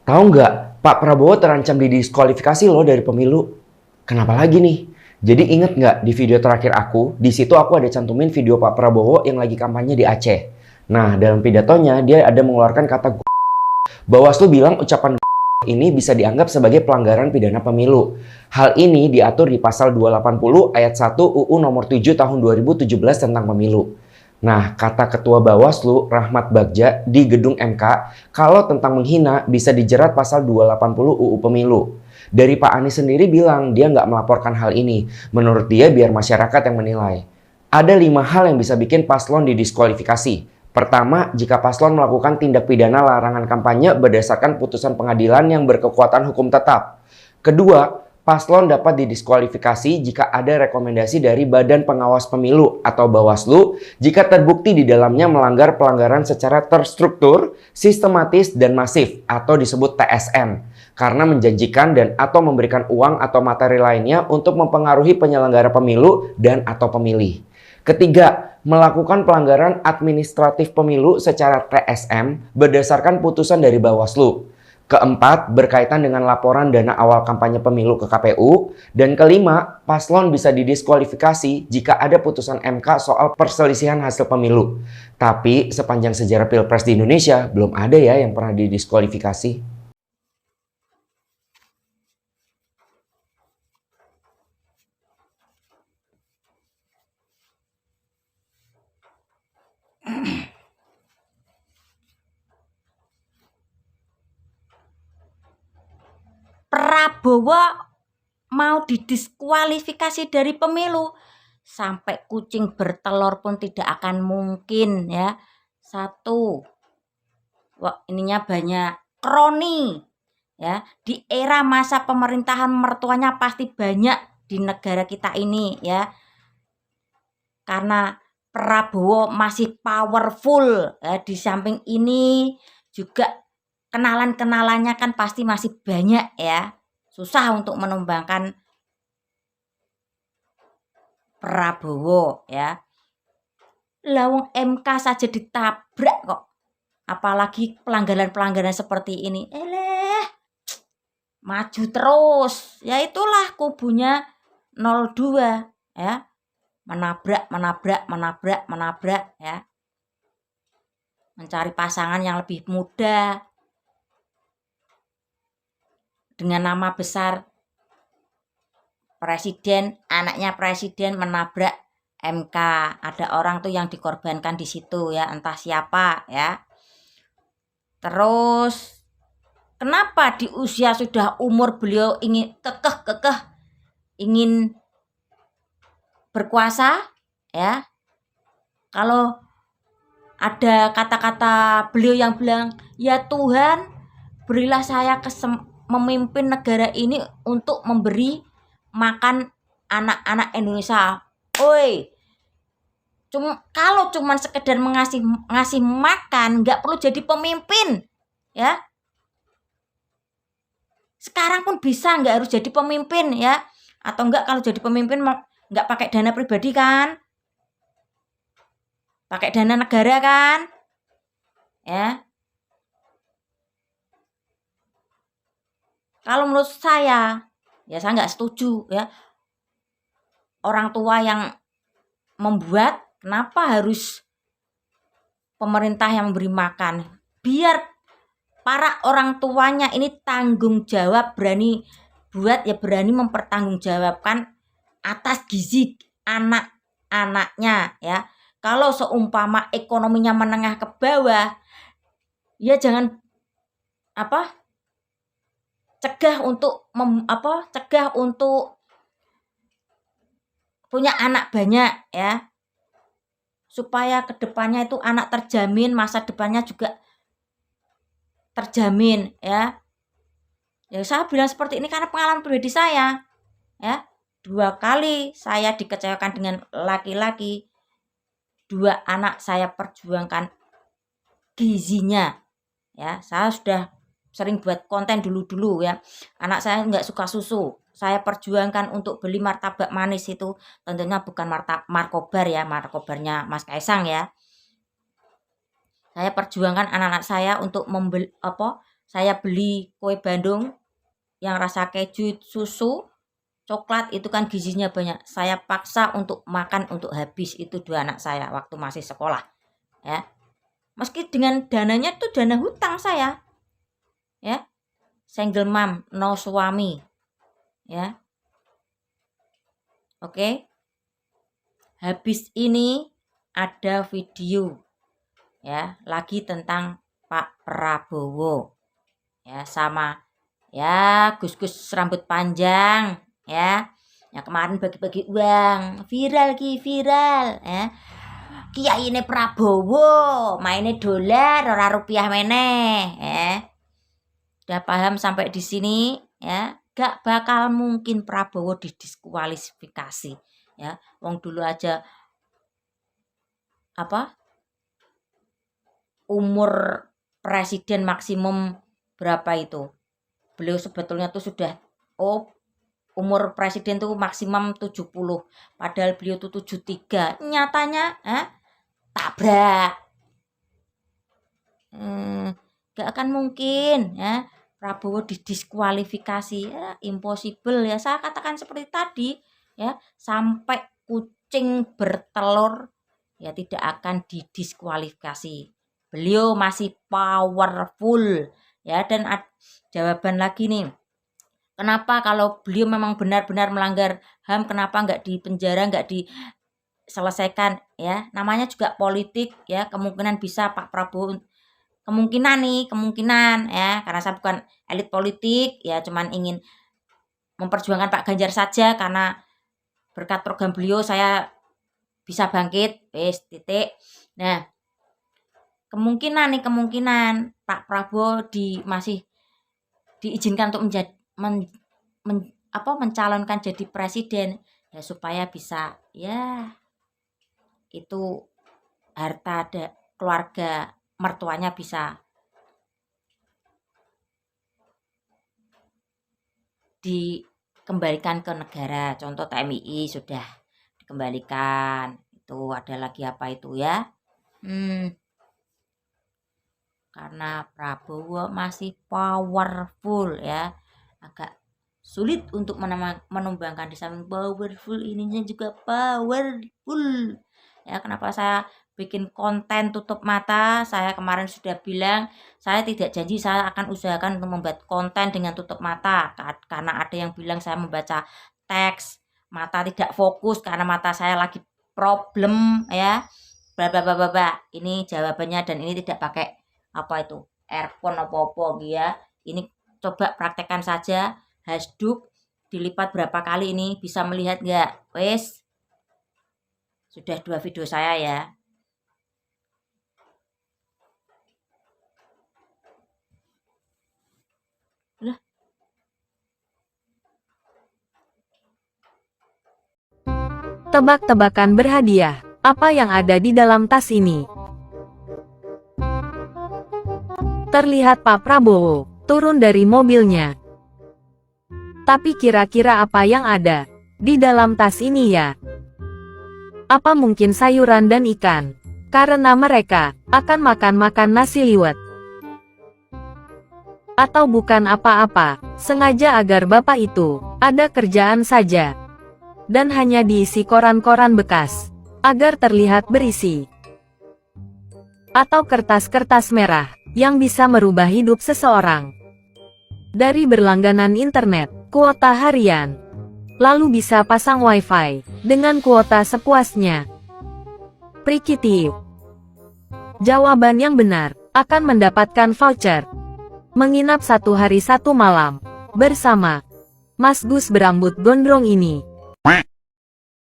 Tahu nggak, Pak Prabowo terancam didiskualifikasi loh dari pemilu. Kenapa lagi nih? Jadi inget nggak di video terakhir aku, di situ aku ada cantumin video Pak Prabowo yang lagi kampanye di Aceh. Nah, dalam pidatonya dia ada mengeluarkan kata Bawaslu bilang ucapan ini bisa dianggap sebagai pelanggaran pidana pemilu. Hal ini diatur di pasal 280 ayat 1 UU nomor 7 tahun 2017 tentang pemilu. Nah, kata Ketua Bawaslu Rahmat Bagja di gedung MK, kalau tentang menghina bisa dijerat pasal 280 UU Pemilu. Dari Pak Anies sendiri bilang dia nggak melaporkan hal ini. Menurut dia biar masyarakat yang menilai. Ada 5 hal yang bisa bikin paslon didiskualifikasi. Pertama, jika paslon melakukan tindak pidana larangan kampanye berdasarkan putusan pengadilan yang berkekuatan hukum tetap. Kedua, paslon dapat didiskualifikasi jika ada rekomendasi dari Badan Pengawas Pemilu atau Bawaslu jika terbukti di dalamnya melanggar pelanggaran secara terstruktur, sistematis, dan masif atau disebut TSM karena menjanjikan dan atau memberikan uang atau materi lainnya untuk mempengaruhi penyelenggara pemilu dan atau pemilih. Ketiga, melakukan pelanggaran administratif pemilu secara TSM berdasarkan putusan dari Bawaslu. Keempat, berkaitan dengan laporan dana awal kampanye pemilu ke KPU. Dan kelima, paslon bisa didiskualifikasi jika ada putusan MK soal perselisihan hasil pemilu. Tapi sepanjang sejarah Pilpres di Indonesia, belum ada ya yang pernah didiskualifikasi. Prabowo mau didiskualifikasi dari pemilu, sampai kucing bertelur pun tidak akan mungkin ya. Satu, wah, ininya banyak kroni ya. Di era masa pemerintahan mertuanya pasti banyak di negara kita ini ya. Karena Prabowo masih powerful ya. Di samping ini juga kenalan-kenalannya kan pasti masih banyak ya. Susah untuk menumbangkan Prabowo ya. Lawang MK saja ditabrak kok. Apalagi pelanggaran-pelanggaran seperti ini. Maju terus. Ya itulah kubunya 02 ya. Menabrak, menabrak, menabrak, menabrak ya. Mencari pasangan yang lebih muda dengan nama besar presiden, anaknya presiden menabrak MK. Ada orang tuh yang dikorbankan di situ ya, entah siapa ya. Terus kenapa di usia sudah umur beliau ingin kekeh ingin berkuasa ya? Kalau ada kata-kata beliau yang bilang, "Ya Tuhan, berilah saya memimpin negara ini untuk memberi makan anak-anak Indonesia." Oi, kalau cuman sekedar ngasih makan, nggak perlu jadi pemimpin ya. Sekarang pun bisa, nggak harus jadi pemimpin ya. Atau enggak, kalau jadi pemimpin nggak pakai dana pribadi kan, pakai dana negara kan ya. Kalau menurut saya, ya saya nggak setuju ya. Orang tua yang membuat, kenapa harus pemerintah yang memberi makan? Biar para orang tuanya ini tanggung jawab, berani buat ya, berani mempertanggungjawabkan atas gizi anak-anaknya ya. Kalau seumpama ekonominya menengah ke bawah, ya jangan cegah untuk cegah untuk punya anak banyak ya, supaya kedepannya itu anak terjamin, masa depannya juga terjamin ya. Ya saya bilang seperti ini karena pengalaman pribadi saya ya. 2 kali saya dikecewakan dengan laki-laki. 2 anak saya perjuangkan gizinya ya. Saya sudah sering buat konten dulu ya. Anak saya nggak suka susu, saya perjuangkan untuk beli martabak manis itu. Tentunya bukan markobar ya, markobarnya Mas Kaisang ya. Saya perjuangkan anak-anak saya untuk saya beli kue Bandung yang rasa keju, susu, coklat itu kan gizinya banyak. Saya paksa untuk makan untuk habis itu 2 anak saya waktu masih sekolah, ya. Meski dengan dananya tuh dana hutang saya, ya. Single mom, no suami, ya. Oke. Habis ini ada video, ya, lagi tentang Pak Prabowo, ya, sama ya Gus-Gus rambut panjang, ya, yang kemarin bagi-bagi uang, viral, ya. Kiai ini Prabowo, mainnya dolar, ora rupiah meneh, ya. Udah paham sampai di sini, ya? Gak bakal mungkin Prabowo didiskualifikasi, ya. Wong dulu aja umur presiden maksimum berapa itu? Beliau sebetulnya tuh sudah umur presiden tuh maksimum 70. Padahal beliau tuh 73. Nyatanya tabrak. Gak akan mungkin, ya. Prabowo didiskualifikasi, ya, impossible, ya. Saya katakan seperti tadi, ya, sampai kucing bertelur, ya, tidak akan didiskualifikasi. Beliau masih powerful, ya. Dan jawaban lagi nih, kenapa kalau beliau memang benar-benar melanggar HAM, kenapa nggak dipenjara, nggak diselesaikan, ya. Namanya juga politik, ya. Kemungkinan bisa Pak Prabowo, kemungkinan, ya, karena saya bukan elit politik, ya, cuman ingin memperjuangkan Pak Ganjar saja, karena berkat program beliau saya bisa bangkit, titik. Nah, kemungkinan Pak Prabowo masih diizinkan untuk mencalonkan jadi presiden, ya, supaya bisa, ya, itu harta keluarga mertuanya bisa dikembalikan ke negara. Contoh TMI sudah dikembalikan. Itu ada lagi apa itu, ya? Karena Prabowo masih powerful, ya. Agak sulit untuk menumbangkan. Di samping powerful, ininya juga powerful. Ya, kenapa saya bikin konten tutup mata? Saya kemarin sudah bilang, saya tidak janji saya akan usahakan untuk membuat konten dengan tutup mata. Karena ada yang bilang saya membaca teks, mata tidak fokus karena mata saya lagi problem, ya. Bla bla bla bla. Ini jawabannya, dan ini tidak pakai earphone apa-apa, ya. Ini coba praktekkan saja. Hasduk dilipat berapa kali ini, bisa melihat enggak? Wes. Sudah 2 video saya, ya. Udah. Tebak-tebakan berhadiah. Apa yang ada di dalam tas ini? Terlihat Pak Prabowo turun dari mobilnya. Tapi kira-kira apa yang ada di dalam tas ini, ya? Apa mungkin sayuran dan ikan? Karena mereka akan makan nasi liwet. Atau bukan apa-apa, sengaja agar bapak itu ada kerjaan saja. Dan hanya diisi koran-koran bekas, agar terlihat berisi. Atau kertas-kertas merah, yang bisa merubah hidup seseorang. Dari berlangganan internet, kuota harian. Lalu bisa pasang wifi, dengan kuota sepuasnya. Prikiti. Jawaban yang benar, akan mendapatkan voucher. Menginap 1 hari 1 malam, bersama Mas Gus berambut gondrong ini.